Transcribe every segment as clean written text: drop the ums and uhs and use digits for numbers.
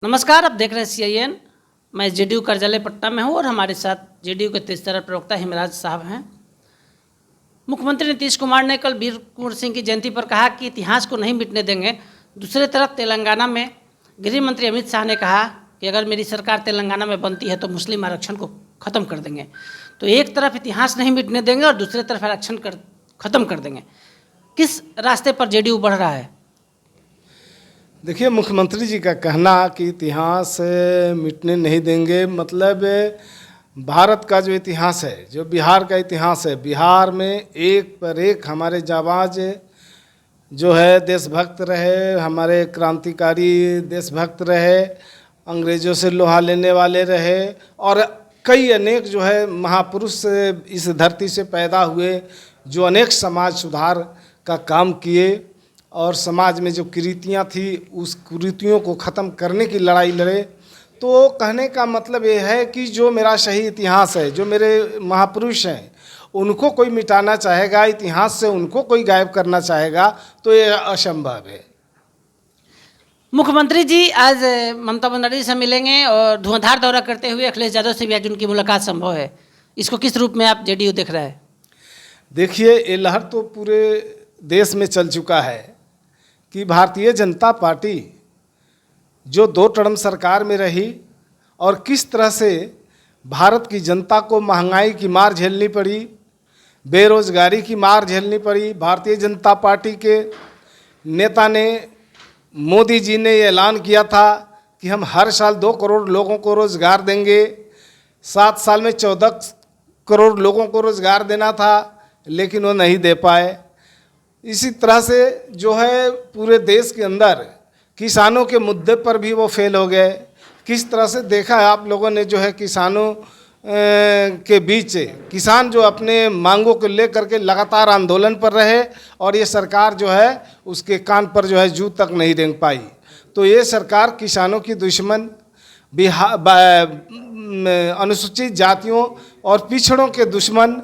नमस्कार, आप देख रहे हैं CIN। मैं जेडीयू कार्यालय पटना में हूं और हमारे साथ जेडीयू के तेज तर्रार प्रवक्ता हिमराज साहब हैं। मुख्यमंत्री नीतीश कुमार ने कल वीर कुंवर सिंह की जयंती पर कहा कि इतिहास को नहीं मिटने देंगे। दूसरी तरफ तेलंगाना में गृह मंत्री अमित शाह ने कहा कि अगर मेरी सरकार तेलंगाना में बनती है तो मुस्लिम आरक्षण को ख़त्म कर देंगे। तो एक तरफ इतिहास नहीं मिटने देंगे और दूसरी तरफ आरक्षण ख़त्म कर देंगे। किस रास्ते पर जेडीयू बढ़ रहा है? देखिए, मुख्यमंत्री जी का कहना कि इतिहास मिटने नहीं देंगे, मतलब भारत का जो इतिहास है, जो बिहार का इतिहास है, बिहार में एक पर एक हमारे जाबाज जो है देशभक्त रहे, हमारे क्रांतिकारी देशभक्त रहे, अंग्रेज़ों से लोहा लेने वाले रहे और कई अनेक जो है महापुरुष इस धरती से पैदा हुए, जो अनेक समाज सुधार का काम किए और समाज में जो कुरीतियाँ थी उस कुरीतियों को ख़त्म करने की लड़ाई लड़े। तो कहने का मतलब ये है कि जो मेरा सही इतिहास है, जो मेरे महापुरुष हैं, उनको कोई मिटाना चाहेगा, इतिहास से उनको कोई गायब करना चाहेगा तो ये असंभव है। मुख्यमंत्री जी आज ममता बनर्जी से मिलेंगे और धुआंधार दौरा करते हुए अखिलेश यादव से भी आज उनकी मुलाकात संभव है। इसको किस रूप में आप जेडीयू देख रहे हैं? देखिए, ये लहर तो पूरे देश में चल चुका है कि भारतीय जनता पार्टी जो 2 टर्म सरकार में रही और किस तरह से भारत की जनता को महंगाई की मार झेलनी पड़ी, बेरोजगारी की मार झेलनी पड़ी। भारतीय जनता पार्टी के नेता ने, मोदी जी ने ये ऐलान किया था कि हम हर साल 2 करोड़ लोगों को रोज़गार देंगे। 7 साल में 14 करोड़ लोगों को रोज़गार देना था, लेकिन वो नहीं दे पाए। इसी तरह से जो है पूरे देश के अंदर किसानों के मुद्दे पर भी वो फेल हो गए। किस तरह से देखा है आप लोगों ने, जो है किसानों के बीच किसान जो अपने मांगों को लेकर के लगातार आंदोलन पर रहे और ये सरकार जो है उसके कान पर जो है जू तक नहीं रेंग पाई। तो ये सरकार किसानों की दुश्मन, अनुसूचित जातियों और पिछड़ों के दुश्मन,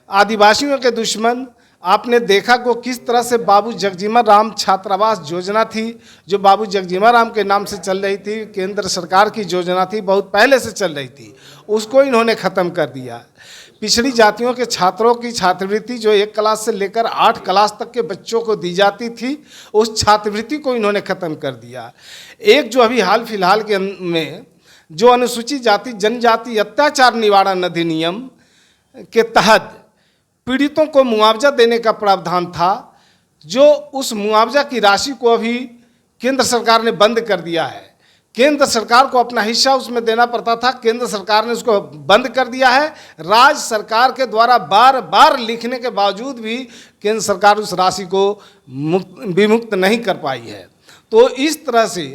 आदिवासियों के दुश्मन। आपने देखा को किस तरह से बाबू जगजीवन राम छात्रावास योजना थी, जो बाबू जगजीवन राम के नाम से चल रही थी, केंद्र सरकार की योजना थी, बहुत पहले से चल रही थी, उसको इन्होंने ख़त्म कर दिया। पिछड़ी जातियों के छात्रों की छात्रवृत्ति जो 1 क्लास से लेकर 8 क्लास तक के बच्चों को दी जाती थी, उस छात्रवृत्ति को इन्होंने ख़त्म कर दिया। एक जो अभी हाल फिलहाल के में जो अनुसूचित जाति जनजाति अत्याचार निवारण अधिनियम के तहत पीड़ितों को मुआवजा देने का प्रावधान था, जो उस मुआवजा की राशि को अभी केंद्र सरकार ने बंद कर दिया है। केंद्र सरकार को अपना हिस्सा उसमें देना पड़ता था, केंद्र सरकार ने उसको बंद कर दिया है। राज्य सरकार के द्वारा बार बार लिखने के बावजूद भी केंद्र सरकार उस राशि को विमुक्त नहीं कर पाई है। तो इस तरह से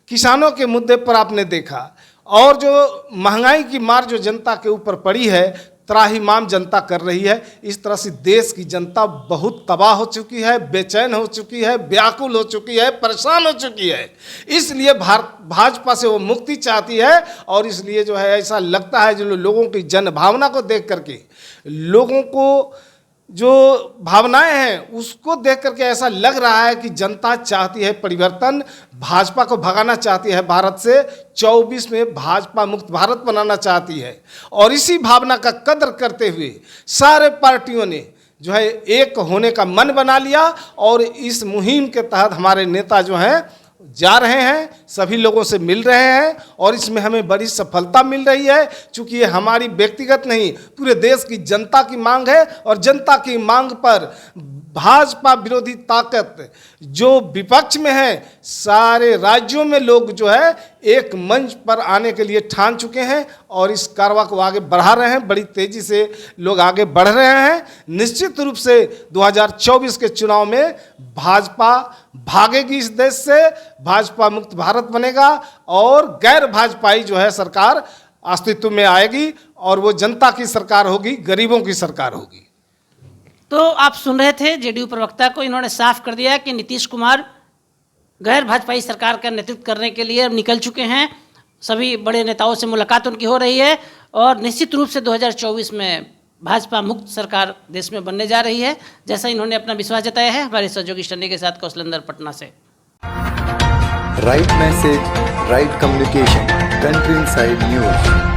किसानों के मुद्दे पर आपने देखा, और जो महंगाई की मार जो जनता के ऊपर पड़ी है, त्राहिमाम जनता कर रही है। इस तरह से देश की जनता बहुत तबाह हो चुकी है, बेचैन हो चुकी है, व्याकुल हो चुकी है, परेशान हो चुकी है। इसलिए भाजपा से वो मुक्ति चाहती है और इसलिए जो है ऐसा लगता है, जो लोगों की जन भावना को देख करके, लोगों को जो भावनाएं हैं उसको देख करके ऐसा लग रहा है कि जनता चाहती है परिवर्तन, भाजपा को भगाना चाहती है भारत से, 24 में भाजपा मुक्त भारत बनाना चाहती है। और इसी भावना का कदर करते हुए सारे पार्टियों ने जो है एक होने का मन बना लिया और इस मुहिम के तहत हमारे नेता जो हैं जा रहे हैं, सभी लोगों से मिल रहे हैं और इसमें हमें बड़ी सफलता मिल रही है। चूँकि ये हमारी व्यक्तिगत नहीं, पूरे देश की जनता की मांग है और जनता की मांग पर भाजपा विरोधी ताकत जो विपक्ष में है, सारे राज्यों में लोग जो है एक मंच पर आने के लिए ठान चुके हैं और इस कारवा को आगे बढ़ा रहे हैं। बड़ी तेज़ी से लोग आगे बढ़ रहे हैं। निश्चित रूप से 2024 के चुनाव में भाजपा भागेगी इस देश से, भाजपा मुक्त भारत बनेगा और गैर भाजपाई जो है सरकार अस्तित्व में आएगी और वो जनता की सरकार होगी, गरीबों की सरकार होगी। तो आप सुन रहे थे जेडीयू प्रवक्ता को, इन्होंने साफ कर दिया कि नीतीश कुमार गैर भाजपाई सरकार का नेतृत्व करने के लिए निकल चुके हैं। सभी बड़े नेताओं से मुलाकात उनकी हो रही है और निश्चित रूप से 2024 में भाजपा मुक्त सरकार देश में बनने जा रही है, जैसा इन्होंने अपना विश्वास जताया है। हमारे सहयोगी स्टंडी के साथ कौशलेंद्र पटना से। right message, right communication. Country Inside News.